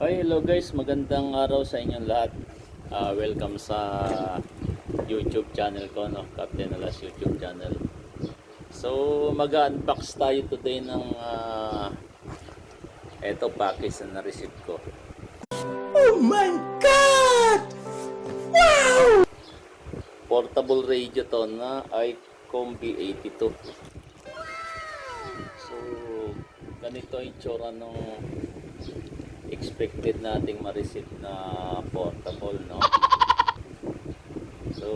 Hi, hello guys, magandang araw sa inyong lahat. Welcome sa YouTube channel ko, no? Captain Alas YouTube channel. So, mag-unbox tayo today ng eto package na na-receive ko. Oh my God! Wow! Portable radio to na iCom B82. So, ganito ang itsura ng expected nating ma-receive na portable, no? So,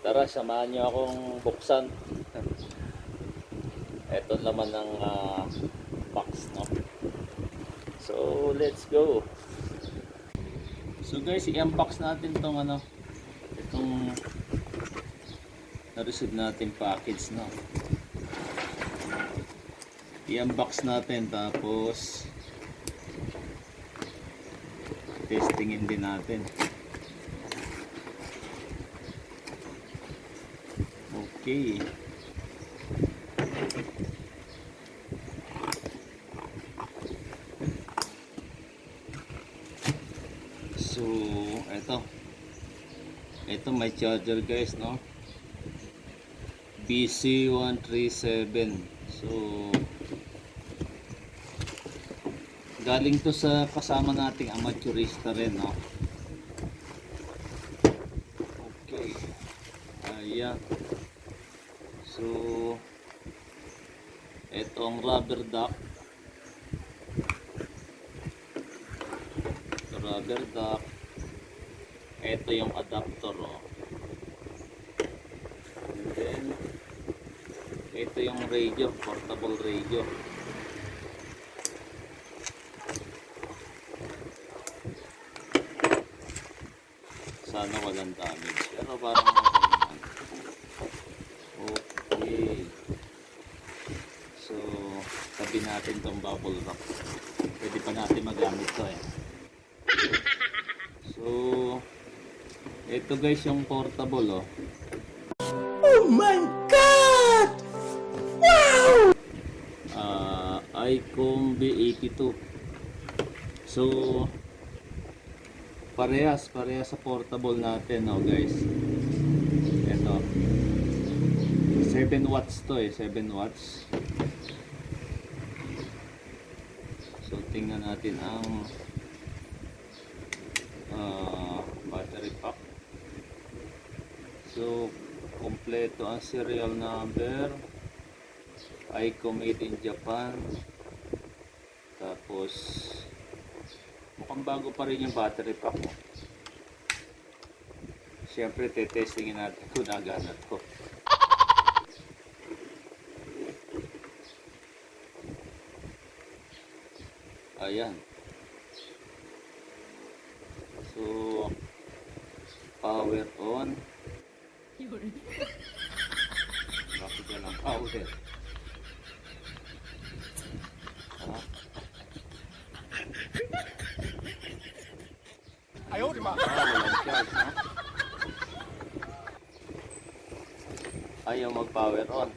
tara, samahan nyo akong buksan. Ito naman ng box, no? So, let's go. So guys, i-unbox natin tong itong na-receive natin package, no? I-unbox natin tapos testingin din natin. Okay. So, ito may charger guys, no? BC137. So, galing to sa kasama nating amateurista rin, no? Okay. Ayan. So, ito ang rubber duck. Rubber duck. Ito yung adapter, oh. And then, ito yung radio, portable radio. Sana walang damage. Pero parang naman. Okay. So, tabi natin tong bubble wrap. Pwede pa natin magamit to, eh. So, ito guys yung portable, oh. Oh my God! Wow! iCom B82. So, parehas sa portable natin, oh guys. Ito. 7 watts to, 7 watts. So, tingnan natin ang battery pack. So, kompleto ang serial number. iCom made in Japan. Tapos, mukhang bago pa rin yung battery pack mo. Siyempre, tetestingin natin kung naganat ko. Ayan. So, power on. Bakit yan ang power? Walang charge, no? Ayaw mag-power on.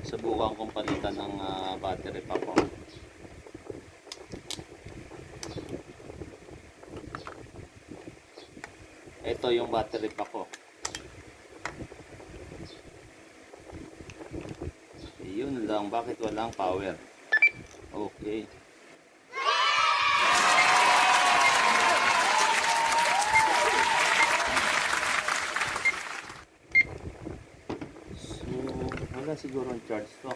Subukan kong palitan ng battery pack ko. Ito yung battery pack ko. Yun lang, bakit walang power? Okay. So, wala siguro ang charge to.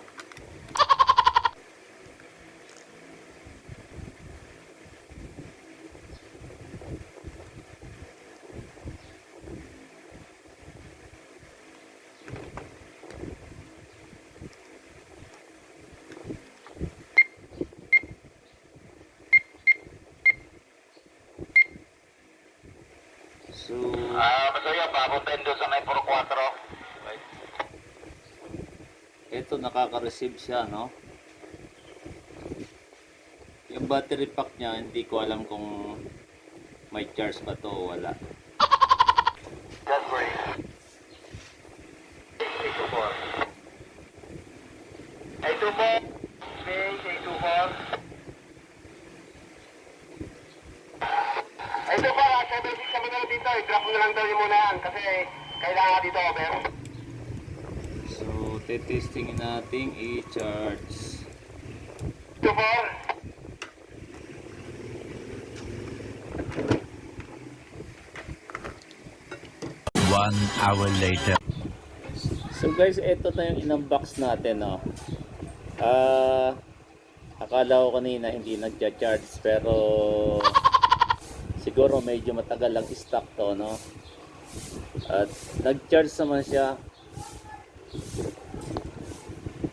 So, Masaya pa ako tendo sa may 4-4. right. Ito nakaka-receive siya, no? Yung battery pack niya, hindi ko alam kung may charge ba to o wala. That's great. 824. 824. Space 824. mo na lang daw yung muna yan kasi kailangan dito over. So, testingin natin i-charge. 2-4. One hour later. So guys, ito na yung in-unbox natin, no. Akala ko kanina hindi nagcha-charge pero siguro medyo matagal lang stock to, no. At nag-charge naman siya.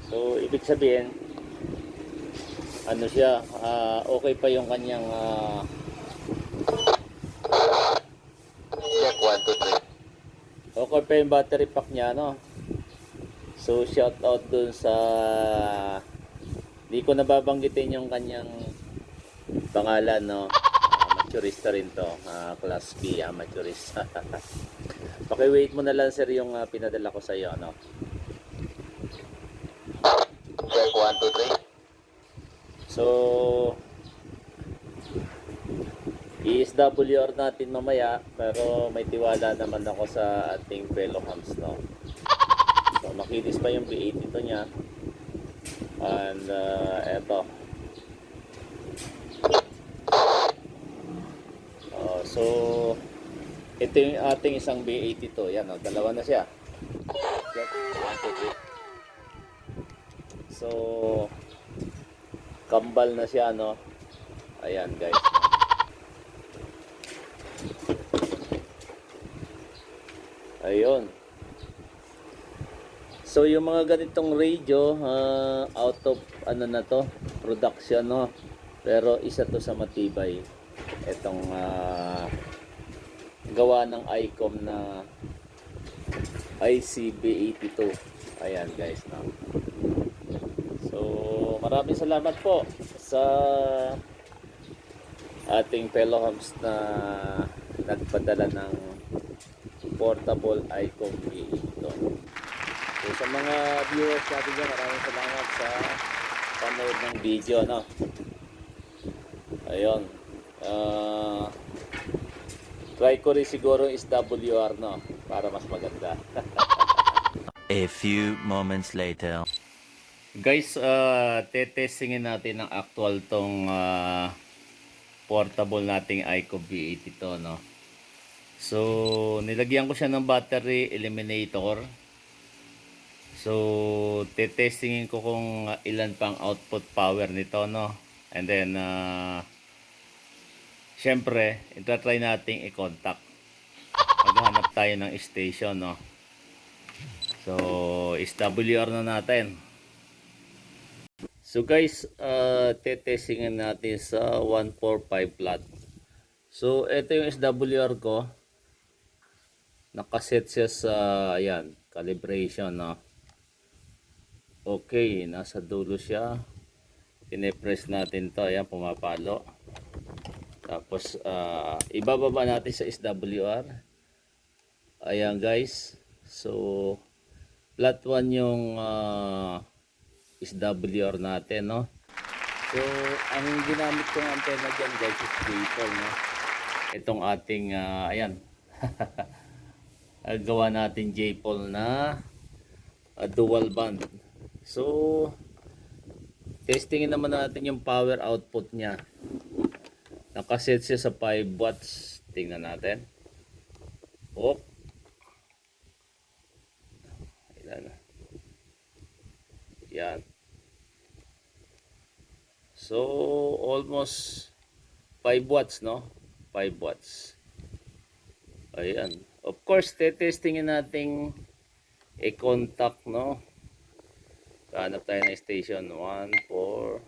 So ibig sabihin ano siya, okay pa yung kanyang Check 1, 2, 3. okay pa yung battery pack niya, no. So shout out dun sa, di ko nababanggitin yung kanyang pangalan, no. Amateurista rin to, class B amateurista. Paki-wait mo na lang sir yung pinadala ko sa iyo, no. Check 1, 2, 3. So i-SWR natin mamaya pero may tiwala naman ako sa ating fellow hams, no. So makinis pa yung V8 ito niya. And eto. So ito yung ating isang V8 ito. Yan, oh, dalawa na siya. Check. 1, 2, 3. So kambal na siya, no. Ayan guys. Ayun. So yung mga ganitong radio, out of ano na to, production, no. Pero isa to sa matibay. Itong gawa ng ICOM na ICB82. Ayan guys, no. So maraming salamat po sa ating fellow hams na nagpadala ng portable ICOM V8. So sa mga viewers natin dyan, maraming salamat sa panood ng video, no. Ayun. Try ko rin siguro yung SWR, no, para mas maganda. A few moments later. Guys, tetestingin natin ang actual tong portable nating ICOM V8 ito, no. So, nilagyan ko siya ng battery eliminator. So, tetestingin ko kung ilan pang output power nito, no. And then, syempre, itatry nating i-contact. Maghanap tayo ng station, no. So, SWR na natin. So guys, tetestingin natin sa 145 flat. So, ito yung SWR ko. Nakaset siya sa, ayan, calibration, no. Okay, nasa dulo siya. Pine-press natin to, ayan, pumapalo. Tapos, ibababa natin sa SWR. Ayan guys. So, flat 1 yung SWR natin, no. So, ang ginamit kong antena dyan guys is J-pole, no. Itong ating, ayan. Gawa natin J-pole na dual band. So, testingin naman natin yung power output niya. Nakaset siya sa 5 watts. Tingnan natin. Oh. Ilan na. Yan. So, almost 5 watts, no? 5 watts. Ayan. Of course, testingin natin i-contact, no? Hanap tayo ng station 1, 4,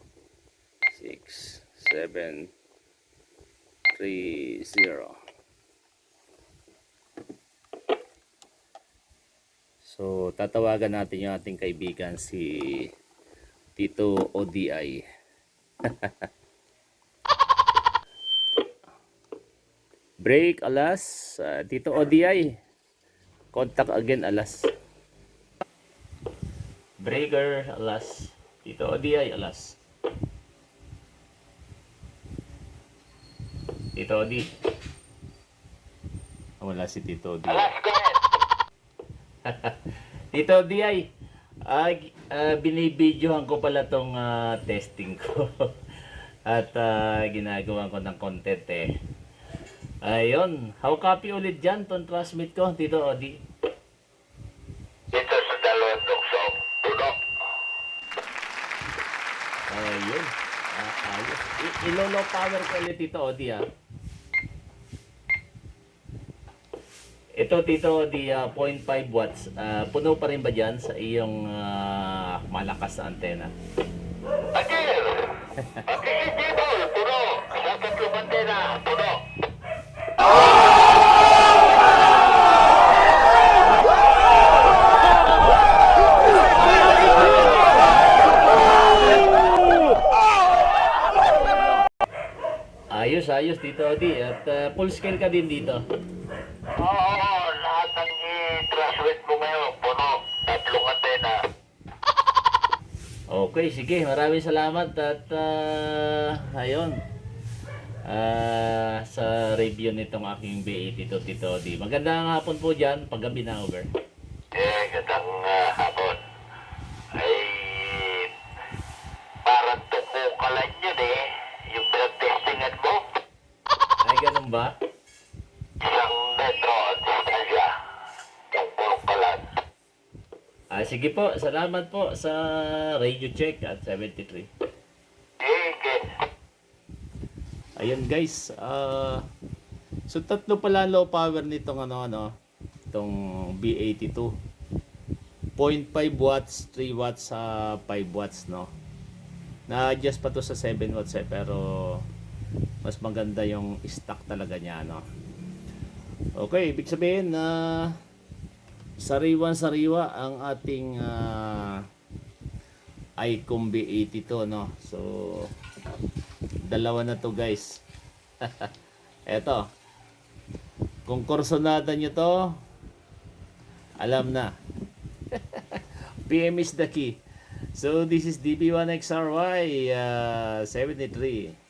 6, 7, 3, 0. So, tatawagan natin yung ating kaibigan si Tito ODI. Break, alas. Tito ODI. Contact again, alas. Breaker, alas. Tito ODI, alas. Tito ODI. Wala si Tito D. Alas, go ahead. Tito D ay binibidyohan ko pala tong testing ko. At ginagawa ko ng content eh. Ayun, how copy ulit dyan tong transmit ko, Tito Odi? Dito sa dalawang tukso. Puno. Ayun, ayos. Ilo-low power ko ulit, Tito Odi Ito, Tito Odi, 0.5 watts. Puno pa rin ba dyan sa iyong malakas na antena? Agil! Pagkikitibol, puno. Sa tatlong antena, puno. Ayos, Tito Odi. At full scale ka din dito. Oo, lahat ng i-transmit mo ngayon, puno. Tatlong antena. Okay, sige. Maraming salamat. At ayun. Sa review nitong aking B82 Tito Odi. Magandang hapon po dyan. Paggabi na, over. Gandang hapon. Ay, parang tukukalan yun eh. Yung pinag-testingan mo. Ay, ganun ba? Isang metro at distansya. Tukukalan. Sige po. Salamat po sa radio check at 73. Sige. Ayun guys. So tatlo pala low power nitong itong B82. 0.5 watts, 3 watts sa 5 watts, no. Na-adjust pa to sa 7 watts pero mas maganda yung stock talaga niya, no. Okay, ibig sabihin na sariwa ang ating Icom B82, no. So dalawa na to, guys. Eto. Kung kursonada nyo to, alam na. PM is the key. So this is DB1XRY 73.